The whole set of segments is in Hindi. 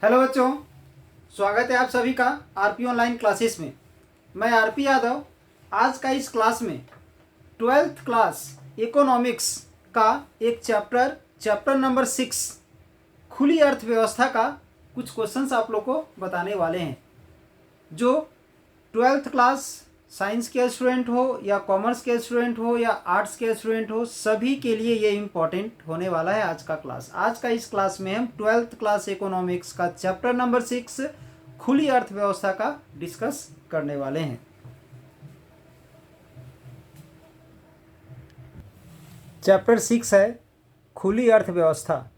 हेलो बच्चों, स्वागत है आप सभी का आरपी ऑनलाइन क्लासेस में। मैं आरपी यादव। आज का इस क्लास में 12th क्लास इकोनॉमिक्स का एक चैप्टर नंबर 6 खुली अर्थव्यवस्था का कुछ क्वेश्चंस आप लोग को बताने वाले हैं। जो 12th क्लास साइंस के स्टूडेंट हो या कॉमर्स के स्टूडेंट हो या आर्ट्स के स्टूडेंट हो, सभी के लिए ये इम्पॉर्टेंट होने वाला है आज का क्लास। आज का इस क्लास में हम 12th क्लास इकोनॉमिक्स का चैप्टर नंबर 6 खुली अर्थव्यवस्था का डिस्कस करने वाले हैं। चैप्टर 6 है खुली अर्थव्यवस्था।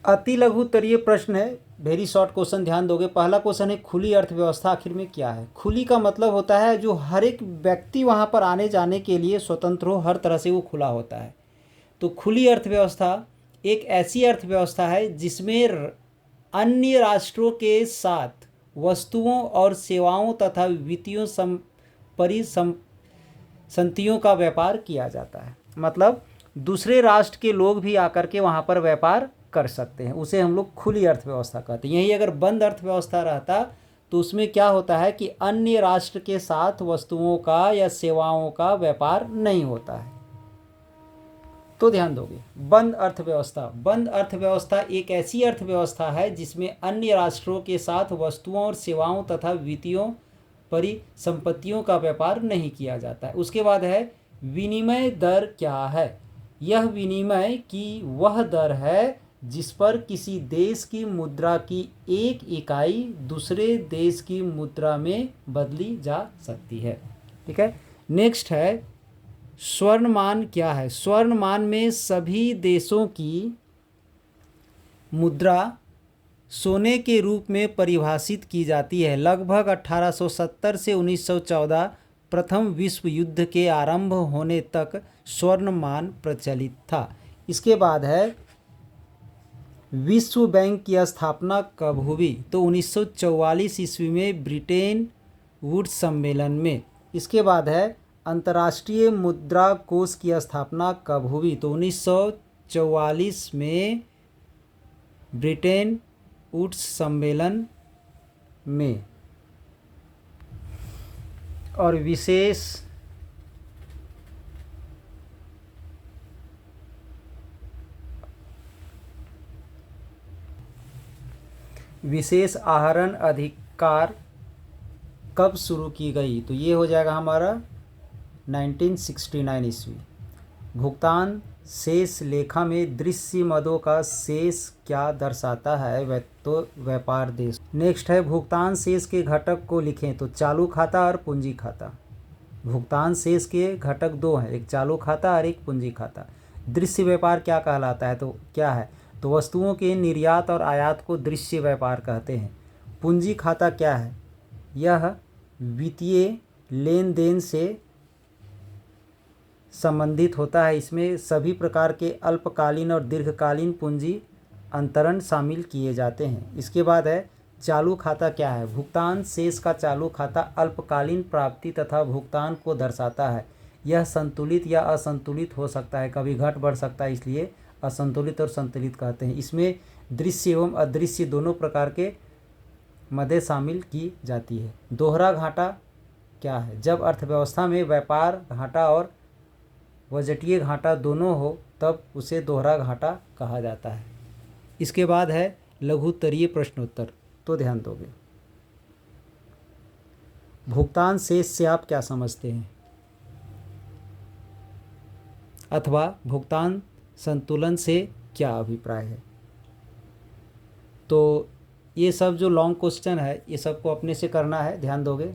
अति लघु उत्तरीय प्रश्न है, वेरी शॉर्ट क्वेश्चन, ध्यान दोगे। पहला क्वेश्चन है, खुली अर्थव्यवस्था आखिर में क्या है। खुली का मतलब होता है जो हर एक व्यक्ति वहाँ पर आने जाने के लिए स्वतंत्र हो, हर तरह से वो खुला होता है। तो खुली अर्थव्यवस्था एक ऐसी अर्थव्यवस्था है जिसमें अन्य राष्ट्रों के साथ वस्तुओं और सेवाओं तथा वित्तीय परिसंपत्तियों का व्यापार किया जाता है। मतलब दूसरे राष्ट्र के लोग भी आकर के वहाँ पर व्यापार कर सकते हैं, उसे हम लोग खुली अर्थव्यवस्था कहते हैं। यही अगर बंद अर्थव्यवस्था रहता तो उसमें क्या होता है कि अन्य राष्ट्र के साथ वस्तुओं का या सेवाओं का व्यापार नहीं होता है। तो ध्यान दोगे, बंद अर्थव्यवस्था एक ऐसी अर्थव्यवस्था है जिसमें अन्य राष्ट्रों के साथ वस्तुओं और सेवाओं तथा वित्तीय परिसंपत्तियों का व्यापार नहीं किया जाता है। उसके बाद है विनिमय दर क्या है। यह विनिमय की वह दर है जिस पर किसी देश की मुद्रा की एक इकाई दूसरे देश की मुद्रा में बदली जा सकती है। ठीक है। नेक्स्ट है स्वर्णमान क्या है। स्वर्णमान में सभी देशों की मुद्रा सोने के रूप में परिभाषित की जाती है। लगभग 1870 से 1914 प्रथम विश्व युद्ध के आरंभ होने तक स्वर्णमान प्रचलित था। इसके बाद है विश्व बैंक की स्थापना कब हुई। तो 1944 ईस्वी में ब्रिटेन वुड्स सम्मेलन में। इसके बाद है अंतर्राष्ट्रीय मुद्रा कोष की स्थापना कब हुई। तो 1944 में ब्रिटेन वुड्स सम्मेलन में। और विशेष आहरण अधिकार कब शुरू की गई। तो ये हो जाएगा हमारा 1969 ईस्वी। भुगतान शेष लेखा में दृश्य मदों का शेष क्या दर्शाता है। वह तो व्यापार देश। नेक्स्ट है भुगतान शेष के घटक को लिखें। तो चालू खाता और पूंजी खाता। भुगतान शेष के घटक दो हैं, एक चालू खाता और एक पूंजी खाता। दृश्य व्यापार क्या कहलाता है। तो क्या है, तो वस्तुओं के निर्यात और आयात को दृश्य व्यापार कहते हैं। पूंजी खाता क्या है, यह वित्तीय लेन देन से संबंधित होता है। इसमें सभी प्रकार के अल्पकालीन और दीर्घकालीन पूंजी अंतरण शामिल किए जाते हैं। इसके बाद है चालू खाता क्या है। भुगतान शेष का चालू खाता अल्पकालीन प्राप्ति तथा भुगतान को दर्शाता है। यह संतुलित या असंतुलित हो सकता है, कभी घट बढ़ सकता है, इसलिए असंतुलित और संतुलित कहते हैं। इसमें दृश्य एवं अदृश्य दोनों प्रकार के मदें शामिल की जाती है। दोहरा घाटा क्या है, जब अर्थव्यवस्था में व्यापार घाटा और बजटीय घाटा दोनों हो तब उसे दोहरा घाटा कहा जाता है। इसके बाद है लघुत्तरीय प्रश्नोत्तर। तो ध्यान दोगे, भुगतान शेष से आप क्या समझते हैं, अथवा भुगतान संतुलन से क्या अभिप्राय है। तो ये सब जो लॉन्ग क्वेश्चन है ये सबको अपने से करना है, ध्यान दोगे।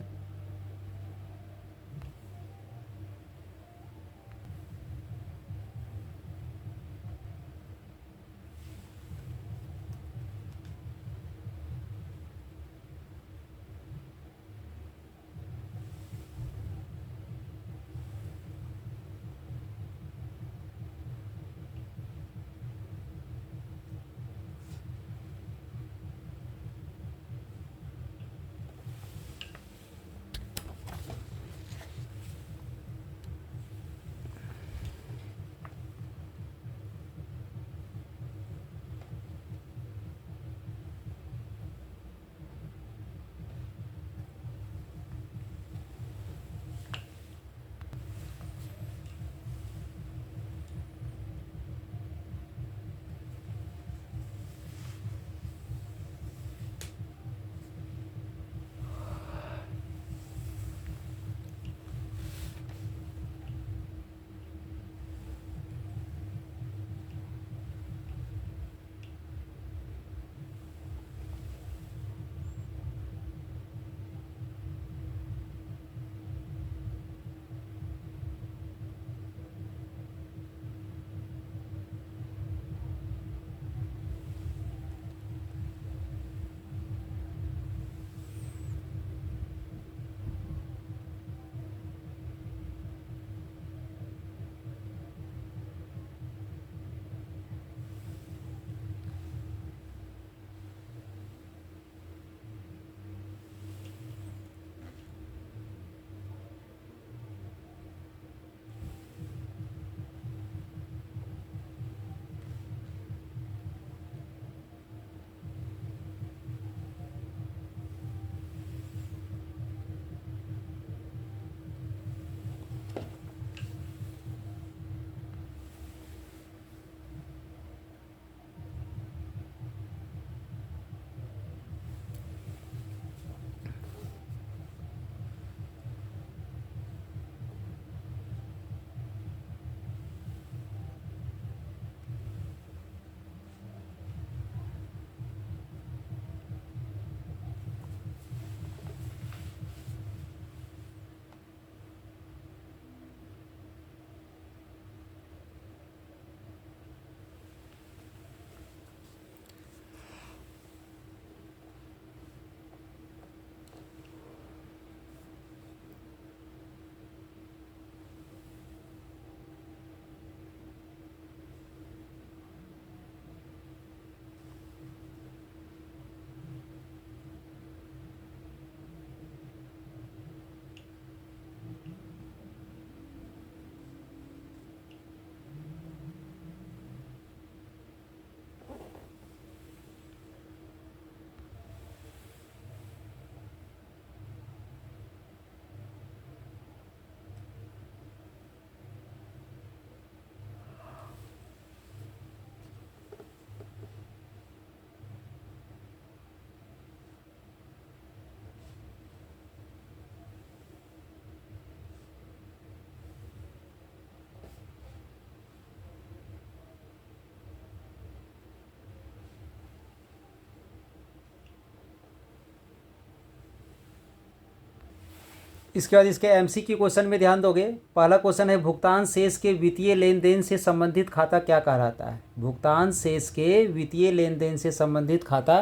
इसके बाद इसके एमसीक्यू क्वेश्चन में ध्यान दोगे। पहला क्वेश्चन है भुगतान शेष के वित्तीय लेन देन से संबंधित खाता क्या कहलाता है। भुगतान शेष के वित्तीय लेन देन से संबंधित खाता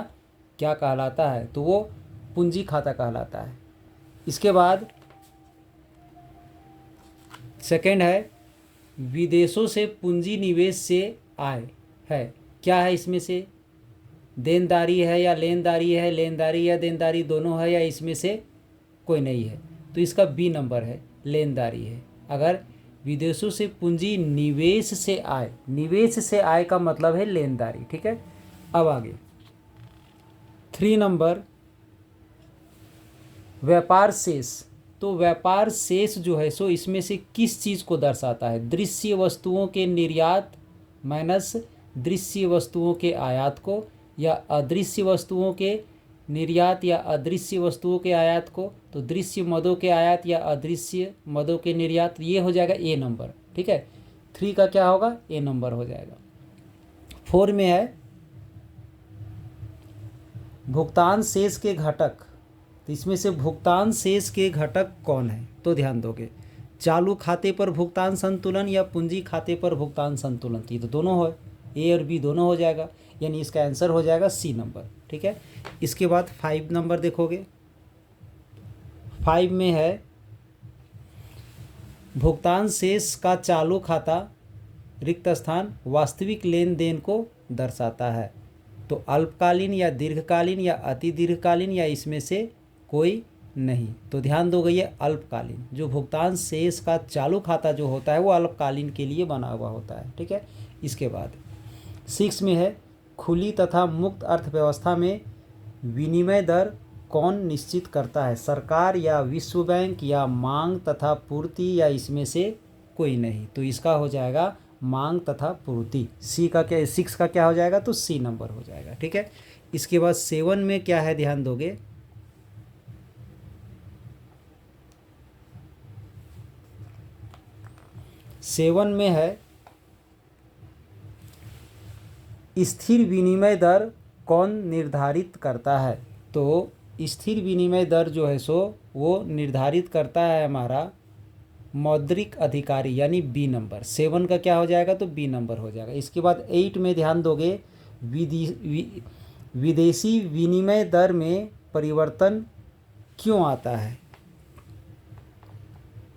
क्या कहलाता है, तो वो पूंजी खाता कहलाता है। इसके बाद सेकंड है विदेशों से पूंजी निवेश से आय है, क्या है इसमें से, देनदारी है या लेनदारी है, लेनदारी या देनदारी दोनों है, या इसमें से कोई नहीं है, तो इसका बी नंबर है, लेनदारी है। अगर विदेशों से पूंजी निवेश से आय, निवेश से आय का मतलब है लेनदारी, ठीक है। अब आगे 3 नंबर व्यापार शेष। तो व्यापार शेष जो है सो इसमें से किस चीज़ को दर्शाता है, दृश्य वस्तुओं के निर्यात माइनस दृश्य वस्तुओं के आयात को, या अदृश्य वस्तुओं के निर्यात या अदृश्य वस्तुओं के आयात को। तो दृश्य मदों के आयात या अदृश्य मदों के निर्यात, ये हो जाएगा ए नंबर, ठीक है। 3 का क्या होगा, ए नंबर हो जाएगा। 4 में है भुगतान शेष के घटक। तो इसमें से भुगतान शेष के घटक कौन है, तो ध्यान दोगे चालू खाते पर भुगतान संतुलन या पूंजी खाते पर भुगतान संतुलन। तो ये तो दोनों हो, ए और बी दोनों हो जाएगा, यानी इसका आंसर हो जाएगा सी नंबर, ठीक है। इसके बाद 5 नंबर देखोगे। 5 में है भुगतान शेष का चालू खाता रिक्त स्थान वास्तविक लेन देन को दर्शाता है। तो अल्पकालीन या दीर्घकालीन या अति दीर्घकालीन, या इसमें से कोई नहीं। तो ध्यान दोगे ये अल्पकालीन, जो भुगतान शेष का चालू खाता जो होता है वो अल्पकालीन के लिए बना हुआ होता है, ठीक है। इसके बाद 6 में है खुली तथा मुक्त अर्थव्यवस्था में विनिमय दर कौन निश्चित करता है, सरकार या विश्व बैंक या मांग तथा पूर्ति, या इसमें से कोई नहीं। तो इसका हो जाएगा मांग तथा पूर्ति। सी का क्या, 6 का क्या हो जाएगा, तो सी नंबर हो जाएगा, ठीक है। इसके बाद 7 में क्या है, ध्यान दोगे 7 में है स्थिर विनिमय दर कौन निर्धारित करता है। तो स्थिर विनिमय दर जो है सो वो निर्धारित करता है हमारा मौद्रिक अधिकारी, यानी बी नंबर। 7 का क्या हो जाएगा, तो बी नंबर हो जाएगा। इसके बाद 8 में ध्यान दोगे विदेशी विनिमय दर में परिवर्तन क्यों आता है।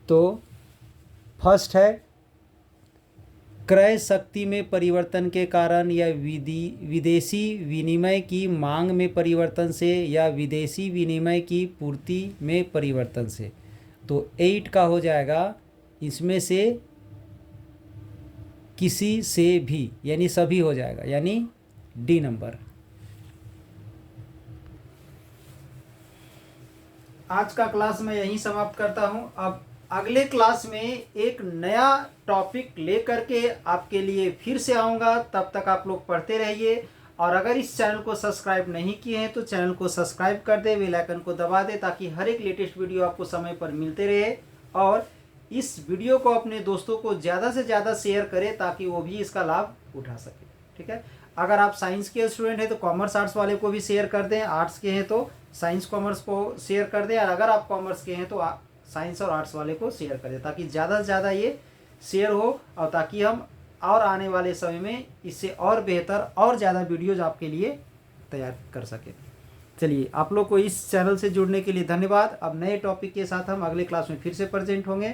तो फर्स्ट है क्रय शक्ति में परिवर्तन के कारण, या विदेशी विनिमय की मांग में परिवर्तन से, या विदेशी विनिमय की पूर्ति में परिवर्तन से। तो 8 का हो जाएगा इसमें से किसी से भी, यानी सभी हो जाएगा, यानी डी नंबर। आज का क्लास मैं यहीं समाप्त करता हूं। अब अगले क्लास में एक नया टॉपिक लेकर के आपके लिए फिर से आऊँगा। तब तक आप लोग पढ़ते रहिए, और अगर इस चैनल को सब्सक्राइब नहीं किए हैं तो चैनल को सब्सक्राइब कर दे, बेल आइकन को दबा दे, ताकि हर एक लेटेस्ट वीडियो आपको समय पर मिलते रहे। और इस वीडियो को अपने दोस्तों को ज़्यादा से ज़्यादा शेयर करें, ताकि वो भी इसका लाभ उठा सके, ठीक है। अगर आप साइंस के स्टूडेंट हैं तो कॉमर्स आर्ट्स वाले को भी शेयर कर दें, आर्ट्स के हैं तो साइंस कॉमर्स को शेयर कर दें, और अगर आप कॉमर्स के हैं तो साइंस और आर्ट्स वाले को शेयर कर दें, ताकि ज़्यादा से ज़्यादा ये शेयर हो, और ताकि हम और आने वाले समय में इससे और बेहतर और ज़्यादा वीडियोज़ आपके लिए तैयार कर सकें। चलिए, आप लोग को इस चैनल से जुड़ने के लिए धन्यवाद। अब नए टॉपिक के साथ हम अगले क्लास में फिर से प्रेजेंट होंगे।